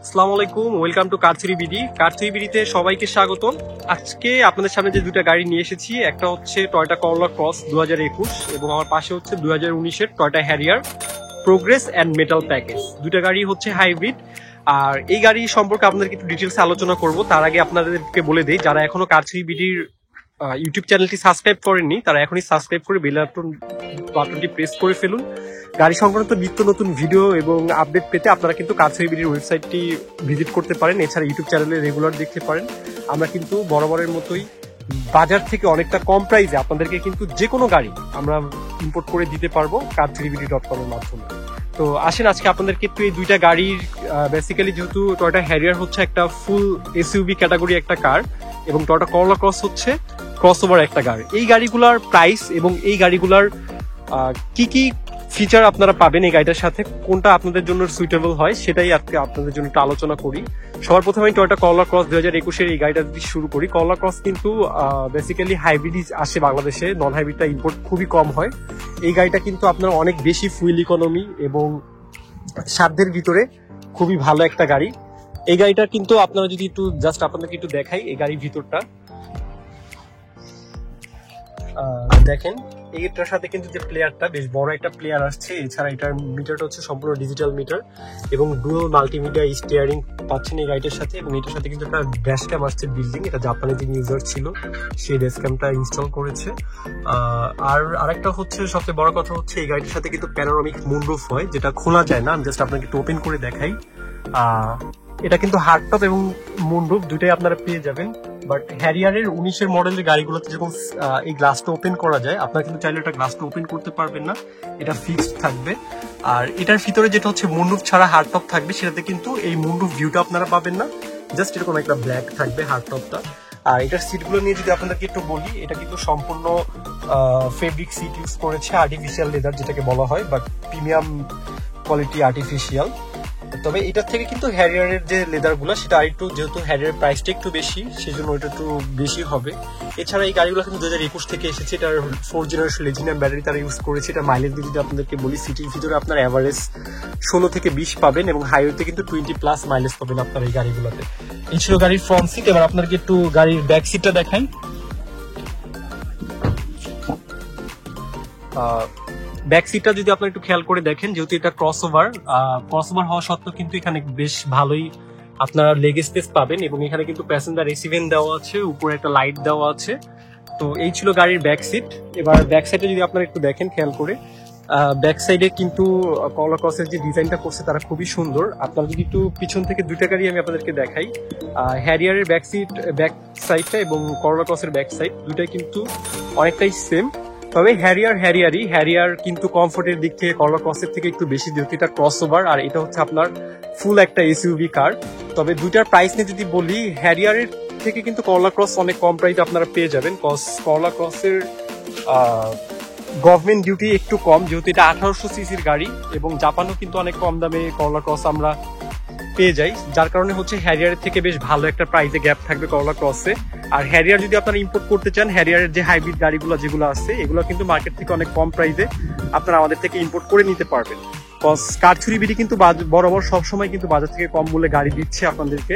আসসালামু আলাইকুম, welcome to car three BD. Car three বিডিতে সবাইকে স্বাগত। আজকে আপনাদের সামনে যে দুটা গাড়ি নিয়ে এসেছি, একটা হচ্ছে টয়োটা করোলা ক্রস 2021 এবং আমার পাশে হচ্ছে 2019-এর Toyota Harrier progress and metal package. দুটা গাড়ি হচ্ছে হাইব্রিড। আর এই গাড়ি সম্পর্কে আপনাদেরকে একটু ডিটেলসে আলোচনা করব। তার আগে আপনাদেরকে বলে দিই, যারা এখনো কার থ্রি বিডির ইউটিউব চ্যানেলটি সাবস্ক্রাইব করেননি তারা এখনই সাবস্ক্রাইব করে বেল বাটনটি প্রেস করে ফেলুন। গাড়ি সংক্রান্ত নিত্য নতুন ভিডিও এবং আপডেট পেতে আপনারা কিন্তু কার থ্রি বিডির ওয়েবসাইটটি ভিজিট করতে পারেন। এছাড়া ইউটিউব চ্যানেলে রেগুলার দেখতে পারেন। আমরা কিন্তু বরাবরের মতোই বাজার থেকে অনেকটা কম প্রাইসে আপনাদেরকে কিন্তু যে কোনো গাড়ি আমরা ইম্পোর্ট করে দিতে পারবো car3bd.com এর মাধ্যমে। তো আসেন আজকে আপনাদেরকে একটু এই দুইটা গাড়ির বেসিক্যালি, যেহেতু টয়োটা হ্যারিয়ার হচ্ছে একটা ফুল এসইউভি ক্যাটাগরি একটা কার এবং টয়োটা করোলা ক্রস হচ্ছে ক্রসওভার একটা গাড়ি, এই গাড়িগুলোর প্রাইস এবং এই গাড়িগুলোর কি কি ফিচার আপনারা পাবেন এই গাড়িটার সাথে, কোনটা আপনাদের জন্য সুইটেবল হয় সেটাই আজকে আপনাদের জন্য একটু আলোচনা করি। সবার প্রথমে আমি টয়োটা করোলা ক্রস 2021-এর এই গাড়িটা দিয়ে শুরু করি। করোলা ক্রস কিন্তু বেসিক্যালি হাইব্রিডই আসে বাংলাদেশে, নন হাইব্রিডটা ইম্পোর্ট খুবই কম হয়। এই গাড়িটা কিন্তু আপনার অনেক বেশি ফুয়েল ইকোনমি এবং সাধ্যের ভিতরে খুবই ভালো একটা গাড়ি। এই গাড়িটা কিন্তু আপনারা যদি একটু জাস্ট আপনাদেরকে একটু দেখাই এই গাড়ির ভিতরটা দেখেন, এইটার সাথে কিন্তু যে প্লেয়ারটা বেশ বড় একটা প্লেয়ার আসছে। এছাড়া এটার মিটারটা হচ্ছে সম্পূর্ণ ডিজিটাল মিটার এবং ডুয়াল মাল্টিমিডিয়া স্টিয়ারিং পাচ্ছেন এই গাড়িটার সাথে। এবং এটার সাথে কিন্তু একটা ড্যাশ ক্যাম আসছে বিল্ডিং, এটা জাপানে যে ইউজার ছিল সেই ড্যাশ ক্যামটা ইনস্টল করেছে। আর আরেকটা হচ্ছে সবচেয়ে বড় কথা হচ্ছে এই গাড়িটার সাথে কিন্তু প্যানোরামিক মুনরুফ হয়, যেটা খোলা যায় না। আমি জাস্ট আপনাকে একটু ওপেন করে দেখাই। এটা কিন্তু হার্ডটপ এবং মুনরুফ দুটাই আপনারা পেয়ে যাবেন। বাট হ্যারিয়ারের 19-এর মডেলের গাড়িগুলোতে যখন এই গ্লাসটা ওপেন করা যায়, আপনারা কিন্তু চাইলে এটা গ্লাসটা ওপেন করতে পারবেন না, এটা ফিক্সড থাকবে। আর এটার ভিতরে যেটা হচ্ছে মুনরুফ ছাড়া হার্ডটপ থাকবে, সেটাতে কিন্তু এই মুনরুফ ভিউটা আপনারা পাবেন না, জাস্ট এরকম একটা ব্ল্যাক থাকবে হার্ডটপটা। আর এটার সিটগুলো নিয়ে যদি আপনাদেরকে একটু বলি, এটা কিন্তু সম্পূর্ণ ফেব্রিক সিট ইউজ করেছে, আর্টিফিশিয়াল লেদার যেটাকে বলা হয়, বাট প্রিমিয়াম কোয়ালিটি আর্টিফিশিয়াল। তবে এটার থেকে কিন্তু হ্যারিয়ারের যে লেদার গুলো সেটা আরেকটু, যেহেতু হ্যারিয়ারের প্রাইসটা একটু বেশি সেই জন্য ওইটা একটু বেশি হবে। এছাড়া এই গাড়িগুলো কিন্তু 2021 থেকে এসেছে, এটার 4th জেনারেশন লিথিয়াম ব্যাটারি তারা ইউজ করেছে। এটা মাইলেজ যদি আপনাদেরকে বলি, সিটির ভিতরে আপনার অ্যাভারেজ 16 থেকে 20 পাবেন এবং হাইওয়েতে কিন্তু 20+ মাইলেজ পাবেন আপনার এই গাড়িগুলোতে। এই ছিল গাড়ির ফ্রন্ট সিট। এবার আপনাদেরকে একটু গাড়ির ব্যাক সিটটা দেখাই। ব্যাক সিটটা যদি আপনারা একটু খেয়াল করে দেখেন, যেহেতু এটা ক্রসওভার হওয়া সত্ত্বেও কিন্তু এখানে বেশ ভালোই আপনারা লেগ স্পেস পাবেন এবং এখানে কিন্তু প্যাসেঞ্জার এসি ভেন্ট দেওয়া আছে, উপরে একটা লাইট দেওয়া আছে। তো এই ছিল গাড়ির ব্যাক সিট। এবার ব্যাক সাইডে যদি আপনারা একটু দেখেন খেয়াল করে, ব্যাক সাইডে কিন্তু করোলা ক্রসের যে ডিজাইনটা করছে তারা খুবই সুন্দর। আপনারা যদি একটু পিছন থেকে দুইটা গাড়ি আমি আপনাদেরকে দেখাই, হ্যারিয়ারের ব্যাক সাইডটা এবং করোলা ক্রসের ব্যাক সাইড দুইটাই কিন্তু অনেকটাই সেম। তবে হ্যারিয়ার কিন্তু কমফোর্টের দিক থেকে করোলা ক্রসের থেকে একটু বেশি, যেহেতু এটা ক্রসওভার আর এটা হচ্ছে আপনার ফুল একটা এসইউভি কার। তবে দুইটার প্রাইস নিয়ে যদি বলি, হ্যারিয়ারের থেকে কিন্তু করোলা ক্রস অনেক কম প্রাইসে আপনারা পেয়ে যাবেন। করোলা ক্রসের গভর্নমেন্ট ডিউটি একটু কম, যেহেতু এটা 1800 সিসির গাড়ি এবং জাপানও কিন্তু অনেক কম দামে করোলা ক্রস আমরা পেয়ে যাই, যার কারণে হচ্ছে হ্যারিয়ারের থেকে বেশ ভালো একটা প্রাইসে গ্যাপ থাকবে করোলা ক্রসে। আর হ্যারিয়ার যদি আপনারা ইম্পোর্ট করতে চান, হ্যারিয়ারের যে হাইব্রিড গাড়িগুলো যেগুলো আছে এগুলো কিন্তু মার্কেট থেকে অনেক কম প্রাইসে আপনারা আমাদের থেকে ইম্পোর্ট করে নিতে পারবেন। কার থ্রি বিডি কিন্তু বরাবর সবসময় কিন্তু বাজার থেকে কম মূল্যে গাড়ি দিচ্ছে আপনাদেরকে।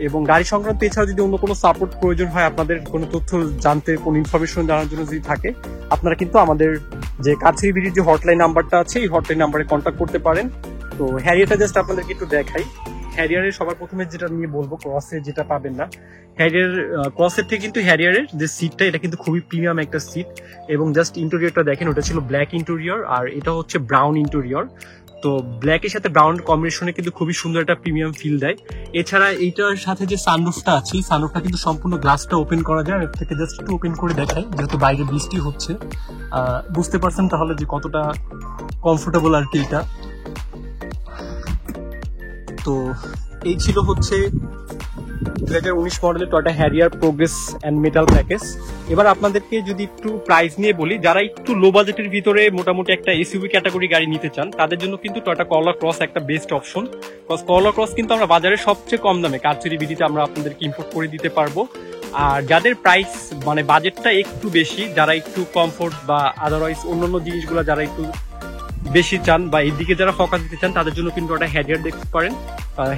এবং গাড়ি সংক্রান্ত এছাড়া যদি অন্য কোনো সাপোর্ট প্রয়োজন হয়, আপনাদের কোনো তথ্য জানতে, কোনো ইনফরমেশন জানার জন্য যদি থাকে, আপনারা কিন্তু আমাদের যে কার থ্রি বিডির যে হটলাইন নাম্বারটা আছে এই হটলাইন নাম্বারে কন্ট্যাক্ট করতে পারেন। তো হ্যারিয়ারটা জাস্ট আপনাদেরকে একটু দেখাই। হ্যারিয়ারের সবার প্রথমে যেটা নিয়ে বলবো, ক্রসে যেটা পাবেন না, হ্যারিয়ার ক্রসের থেকে কিন্তু হ্যারিয়ারের যে সিটটা এটা কিন্তু খুবই প্রিমিয়াম একটা সিট। এবং জাস্ট ইন্টেরিয়রটা দেখেন, ওটা ছিল ব্ল্যাক ইন্টেরিয়র আর এটা হচ্ছে ব্রাউন ইন্টেরিয়র। তো ব্ল্যাকের সাথে ব্রাউন কম্বিনেশনে কিন্তু খুবই সুন্দর একটা প্রিমিয়াম ফিল দেয়। এছাড়া এইটার সাথে যে সানরুফটা আছে, সানরুফটা কিন্তু সম্পূর্ণ গ্লাসটা ওপেন করা যায়। এর থেকে জাস্ট একটু ওপেন করে দেখাই, যেহেতু বাইরে বৃষ্টি হচ্ছে বুঝতে পারছেন তাহলে যে কতটা কমফোর্টেবল আর কি এটা। তো এই ছিল হচ্ছে 2019 মডেলের Toyota Harrier progress and metal package. এবার আপনাদেরকে যদি একটু প্রাইস নিয়ে বলি, যারা একটু লো বাজেটের ভিতরে মোটামুটি একটা এসইউভি ক্যাটাগরি গাড়ি নিতে চান তাদের জন্য কিন্তু টয়োটা করোলা ক্রস একটা best option. Because Corolla cross কিন্তু আমরা বাজারে সবচেয়ে কম দামে কার থ্রি বিডিতে আমরা আপনাদেরকে ইম্পোর্ট করে দিতে পারবো। আর যাদের প্রাইস মানে বাজেটটা একটু বেশি, যারা একটু কমফোর্ট বা আদারওয়াইজ অন্যান্য জিনিসগুলো যারা একটু বেশি চান বা এই দিকে যারা ফোকাস দিতে চান তাদের জন্য কিন্তু একটা হ্যারিয়ার দেখতে পারেন।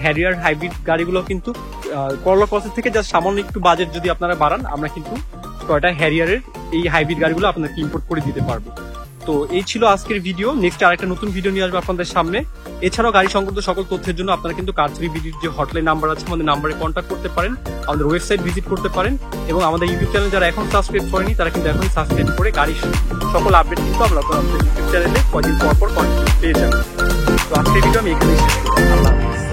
হ্যারিয়ার হাইব্রিড গাড়িগুলো কিন্তু করলা ক্রসের থেকে জাস্ট সামান্য একটু বাজেট যদি আপনারা বাড়ান, আমরা কিন্তু টয়োটা হ্যারিয়ারের এই হাইব্রিড গাড়িগুলো আপনাদেরকে ইম্পোর্ট করে দিতে পারবো। তো এই ছিল আজকের ভিডিও। নেক্সট আরেকটা নতুন ভিডিও নিয়ে আসবো আপনাদের সামনে। এছাড়াও গাড়ি সংক্রান্ত সকল তথ্যের জন্য আপনারা কিন্তু কার3বিডির যে হটলাইন নাম্বার আছে, আমাদের নাম্বারে কন্ট্যাক্ট করতে পারেন, আমাদের ওয়েবসাইট ভিজিট করতে পারেন, এবং আমাদের ইউটিউব চ্যানেল যারা এখন সাবস্ক্রাইব করেনি তারা কিন্তু এখনই সাবস্ক্রাইব করে গাড়ির সকল আপডেট কিন্তু আমরা আমাদের ইউটিউব চ্যানেলে কদিন পর পেয়ে যাবেন। তো আজকের ভিডিও আমি এখানেই শেষ করছি। আল্লাহ হাফেজ।